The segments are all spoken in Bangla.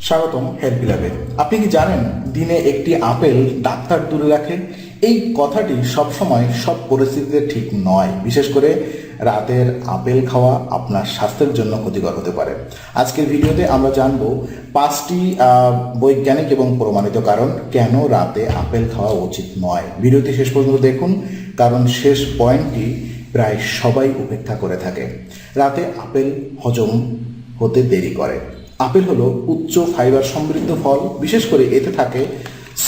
স্বাগতম হেলথ ল্যাবে। আপনি কি জানেন দিনে একটি আপেল ডাক্তার দূরে রাখে? এই কথাটি সবসময় সব পরিস্থিতিতে ঠিক নয়। বিশেষ করে রাতের আপেল খাওয়া আপনার স্বাস্থ্যের জন্য ক্ষতিকর হতে পারে। আজকের ভিডিওতে আমরা জানব 5টি বৈজ্ঞানিক এবং প্রমাণিত কারণ কেন রাতে আপেল খাওয়া উচিত নয়। ভিডিওটি শেষ পর্যন্ত দেখুন, কারণ শেষ পয়েন্টটি প্রায় সবাই উপেক্ষা করে থাকে। রাতে আপেল হজম হতে দেরি করে। আপেল হলো উচ্চ ফাইবার সমৃদ্ধ ফল, বিশেষ করে এতে থাকে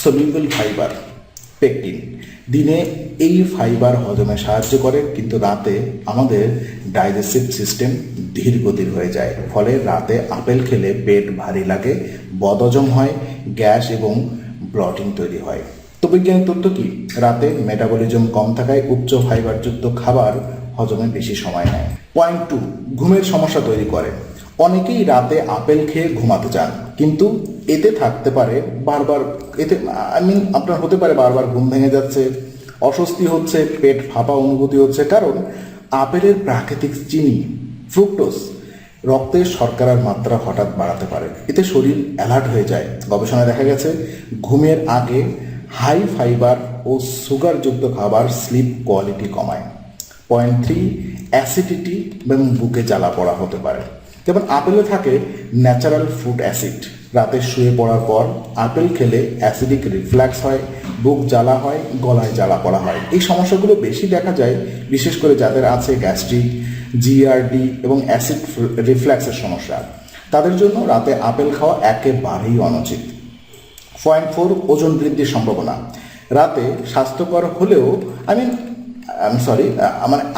সলিউবল ফাইবার পেকটিন। দিনে এই ফাইবার হজমে সাহায্য করে, কিন্তু রাতে আমাদের ডাইজেস্টিভ সিস্টেম ধীর গতির হয়ে যায়। ফলে রাতে আপেল খেলে পেট ভারী লাগে, বদহজম হয়, গ্যাস এবং ব্লটিং তৈরি হয়। তো বৈজ্ঞানিক তথ্য কি? রাতে মেটাবলিজম কম থাকায় উচ্চ ফাইবারযুক্ত খাবার হজমে বেশি সময় নেয়। পয়েন্ট 2, ঘুমের সমস্যা তৈরি করে। অনেকেই রাতে আপেল খেয়ে ঘুমাতে চান, কিন্তু এতে থাকতে পারে আপনার হতে পারে বারবার ঘুম ভেঙে যাচ্ছে, অস্বস্তি হচ্ছে, পেট ফাঁপা অনুভূতি হচ্ছে। কারণ আপেলের প্রাকৃতিক চিনি ফ্রুক্টোজ রক্তের শর্করার মাত্রা হঠাৎ বাড়াতে পারে। এতে শরীর অ্যালার্ট হয়ে যায়। গবেষণায় দেখা গেছে ঘুমের আগে হাই ফাইবার ও সুগারযুক্ত খাবার স্লিপ কোয়ালিটি কমায়। পয়েন্ট 3, অ্যাসিডিটি এবং বুকে জ্বালা পড়া হতে পারে। যেমন আপেলে থাকে ন্যাচারাল ফুড অ্যাসিড। রাতে শুয়ে পড়ার পর আপেল খেলে অ্যাসিডিক রিফ্ল্যাক্স হয়, বুক জ্বালা হয়, গলায় জ্বালা পড়া হয়। এই সমস্যাগুলো বেশি দেখা যায় বিশেষ করে যাদের আছে গ্যাস্ট্রিক, জিআরডি এবং অ্যাসিড রিফ্ল্যাক্সের সমস্যা। তাদের জন্য রাতে আপেল খাওয়া একেবারেই অনুচিত। পয়েন্ট 4, ওজন বৃদ্ধির সম্ভাবনা। রাতে স্বাস্থ্যকর হলেও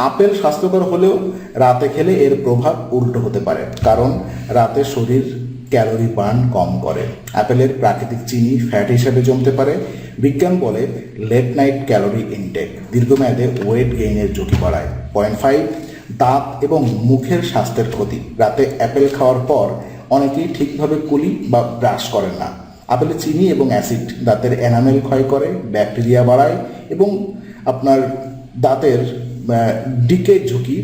আপেল স্বাস্থ্যকর হলেও রাতে খেলে এর প্রভাব উল্টো হতে পারে। কারণ রাতে শরীর ক্যালোরি বার্ন কম করে। আপেলের প্রাকৃতিক চিনি ফ্যাট হিসেবে জমতে পারে। বিজ্ঞান বলে লেট নাইট ক্যালোরি ইনটেক দীর্ঘমেয়াদে ওয়েট গেইনের ঝুঁকি বাড়ায়। পয়েন্ট 5, দাঁত এবং মুখের স্বাস্থ্যের ক্ষতি। রাতে আপেল খাওয়ার পর অনেকেই ঠিকভাবে কুলি বা ব্রাশ করেন না। আপেলে চিনি এবং অ্যাসিড দাঁতের এনামেল ক্ষয় করে, ব্যাকটেরিয়া বাড়ায় এবং আপনার দাঁতের ডিকে ঝুঁকি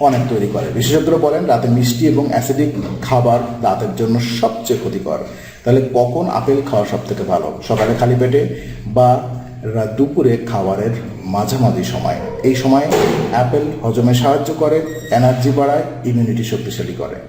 অনেক তৈরি করে। বিশেষজ্ঞরা বলেন রাতে মিষ্টি এবং অ্যাসিডিক খাবার দাঁতের জন্য সবচেয়ে ক্ষতিকর। তাহলে কখন আপেল খাওয়া সব থেকে ভালো? সকালে খালি পেটে বা দুপুরে খাবারের মাঝামাঝি সময়। এই সময় আপেল হজমে সাহায্য করে, এনার্জি বাড়ায়, ইমিউনিটি শক্তিশালী করে।